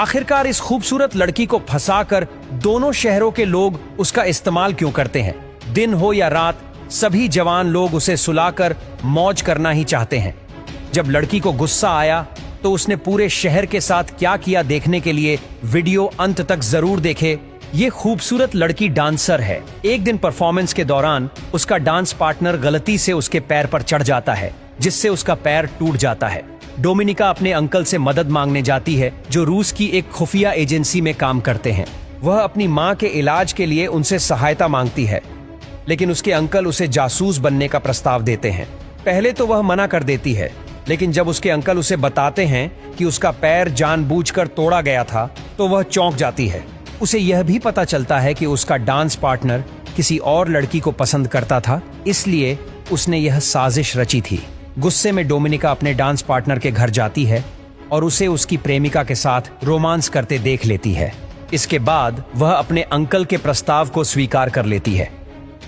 आखिरकार इस खूबसूरत लड़की को फंसाकर दोनों शहरों के लोग उसका इस्तेमाल क्यों करते हैं? दिन हो या रात, सभी जवान लोग उसे सुलाकर मौज करना ही चाहते हैं। जब लड़की को गुस्सा आया तो उसने पूरे शहर के साथ क्या किया देखने के लिए वीडियो अंत तक जरूर देखे। ये खूबसूरत लड़की डांसर है। एक दिन परफॉर्मेंस के दौरान उसका डांस पार्टनर गलती से उसके पैर पर चढ़ जाता है, जिससे उसका पैर टूट जाता है। डोमिनिका अपने अंकल से मदद मांगने जाती है, जो रूस की एक खुफिया एजेंसी में काम करते हैं। वह अपनी माँ के इलाज के लिए उनसे सहायता मांगती है, लेकिन उसके अंकल उसे जासूस बनने का प्रस्ताव देते हैं। पहले तो वह मना कर देती है, लेकिन जब उसके अंकल उसे बताते हैं कि उसका पैर जानबूझकर तोड़ा गया था, तो वह चौंक जाती है। उसे यह भी पता चलता है कि उसका डांस पार्टनर किसी और लड़की को पसंद करता था, इसलिए उसने यह साजिश रची थी। गुस्से में डोमिनिका अपने डांस पार्टनर के घर जाती है और उसे उसकी प्रेमिका के साथ रोमांस करते देख लेती है। इसके बाद वह अपने अंकल के प्रस्ताव को स्वीकार कर लेती है।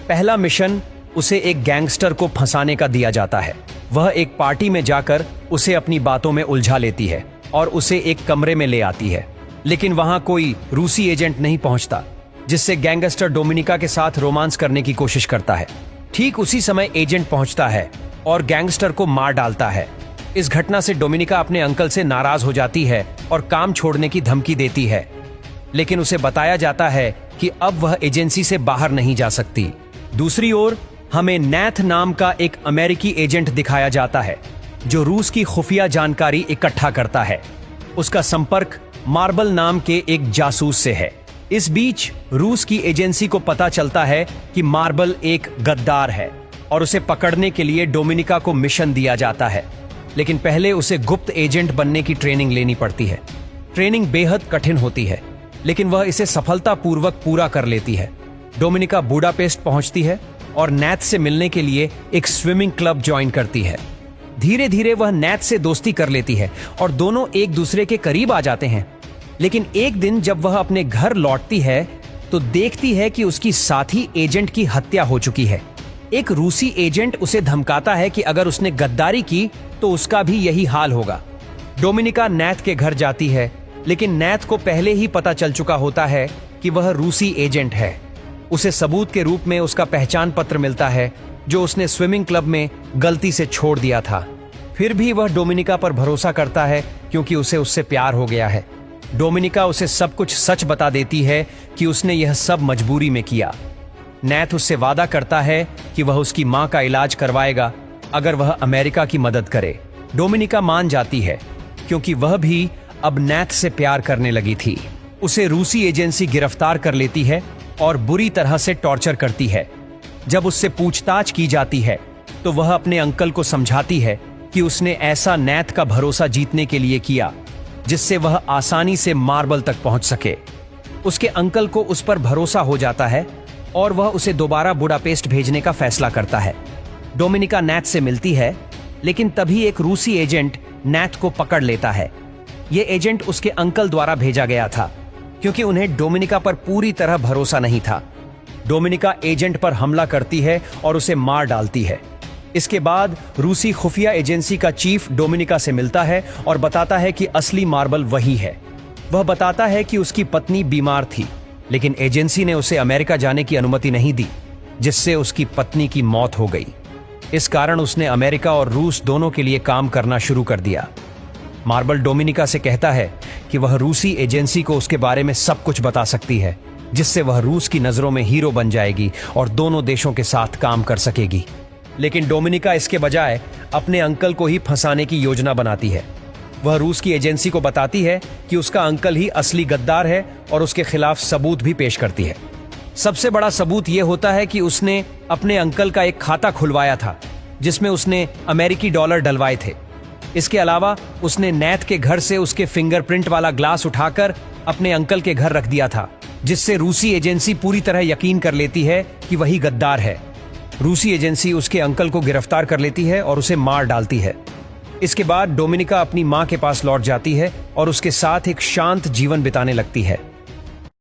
पहला मिशन उसे एक गैंगस्टर को फंसाने का दिया जाता है। वह एक पार्टी में जाकर उसे अपनी बातों में उलझा लेती है और उसे एक कमरे में ले आती है, लेकिन वहां कोई रूसी एजेंट नहीं पहुंचता, जिससे गैंगस्टर डोमिनिका के साथ रोमांस करने की कोशिश करता है। ठीक उसी समय एजेंट पहुंचता है और गैंगस्टर को मार डालता है। इस घटना से डोमिनिका अपने अंकल से नाराज हो जाती है और काम छोड़ने की धमकी देती है, लेकिन उसे बताया जाता है कि अब वह एजेंसी से बाहर नहीं जा सकती। दूसरी ओर हमें नैथ नाम का एक अमेरिकी एजेंट दिखाया जाता है, जो रूस की खुफिया जानकारी इकट्ठा करता है। उसका संपर्क मार्बल नाम के एक जासूस से है। इस बीच रूस की एजेंसी को पता चलता है कि मार्बल एक गद्दार है और उसे पकड़ने के लिए डोमिनिका को मिशन दिया जाता है, लेकिन पहले उसे गुप्त एजेंट बनने की ट्रेनिंग लेनी पड़ती है। ट्रेनिंग बेहद कठिन होती है, लेकिन वह इसे सफलतापूर्वक पूरा कर लेती है। डोमिनिका बुडापेस्ट पहुंचती है और नैथ से मिलने के लिए एक स्विमिंग क्लब ज्वाइन करती है। धीरे धीरे वह नैथ से दोस्ती कर लेती है और दोनों एक दूसरे के करीब आ जाते हैं। लेकिन एक दिन जब वह अपने घर लौटती है तो देखती है कि उसकी साथी एजेंट की हत्या हो चुकी है। एक रूसी एजेंट उसे धमकाता है कि अगर उसने गद्दारी की तो उसका भी यही हाल होगा। डोमिनिका नैथ के घर जाती है, लेकिन नैथ को पहले ही पता चल चुका होता है कि वह रूसी एजेंट है। उसे सबूत के रूप में उसका पहचान पत्र मिलता है, जो उसने स्विमिंग क्लब में गलती से छोड़ दिया था। फिर भी वह डोमिनिका पर भरोसा करता है, क्योंकि उसे उससे प्यार हो गया है। डोमिनिका उसे सब कुछ सच बता देती है कि उसने यह सब मजबूरी में किया। नैथ उससे वादा करता है कि वह उसकी मां का इलाज करवाएगा अगर वह अमेरिका की मदद करे। डोमिनिका मान जाती है, क्योंकि वह भी अब नैथ से प्यार करने लगी थी। उसे रूसी एजेंसी गिरफ्तार कर लेती है और बुरी तरह से टॉर्चर करती है। जब उससे पूछताछ की जाती है तो वह अपने अंकल को समझाती है कि उसने ऐसा नैथ का भरोसा जीतने के लिए किया, जिससे वह आसानी से मार्बल तक पहुंच सके। उसके अंकल को उस पर भरोसा हो जाता है और वह उसे दोबारा बुडापेस्ट भेजने का फैसला करता है। डोमिनिका नैथ से मिलती है, लेकिन तभी एक रूसी एजेंट नैथ को पकड़ लेता है। यह एजेंट उसके अंकल द्वारा भेजा गया था, क्योंकि उन्हें डोमिनिका पर पूरी तरह भरोसा नहीं था। डोमिनिका एजेंट पर हमला करती है और उसे मार डालती है। इसके बाद रूसी खुफिया एजेंसी का चीफ डोमिनिका से मिलता है और बताता है कि असली मार्बल वही है। वह बताता है कि उसकी पत्नी बीमार थी, लेकिन एजेंसी ने उसे अमेरिका जाने की अनुमति नहीं दी, जिससे उसकी पत्नी की मौत हो गई। इस कारण उसने अमेरिका और रूस दोनों के लिए काम करना शुरू कर दिया। मार्बल डोमिनिका से कहता है कि वह रूसी एजेंसी को उसके बारे में सब कुछ बता सकती है, जिससे वह रूस की नजरों में हीरो बन जाएगी और दोनों देशों के साथ काम कर सकेगी। लेकिन डोमिनिका इसके बजाय अपने अंकल को ही फंसाने की योजना बनाती है। वह रूस की एजेंसी को बताती है कि उसका अंकल ही असली गद्दार है और उसके खिलाफ सबूत भी पेश करती है। सबसे बड़ा सबूत यह होता है कि उसने अपने अंकल का एक खाता खुलवाया था, जिसमें उसने अमेरिकी डॉलर डलवाए थे। इसके अलावा उसने नैथ के घर से उसके फिंगरप्रिंट वाला ग्लास उठाकर अपने अंकल के घर रख दिया था, जिससे रूसी एजेंसी पूरी तरह यकीन कर लेती है कि वही गद्दार है। रूसी एजेंसी उसके अंकल को गिरफ्तार कर लेती है और उसे मार डालती है। इसके बाद डोमिनिका अपनी मां के पास लौट जाती है और उसके साथ एक शांत जीवन बिताने लगती है।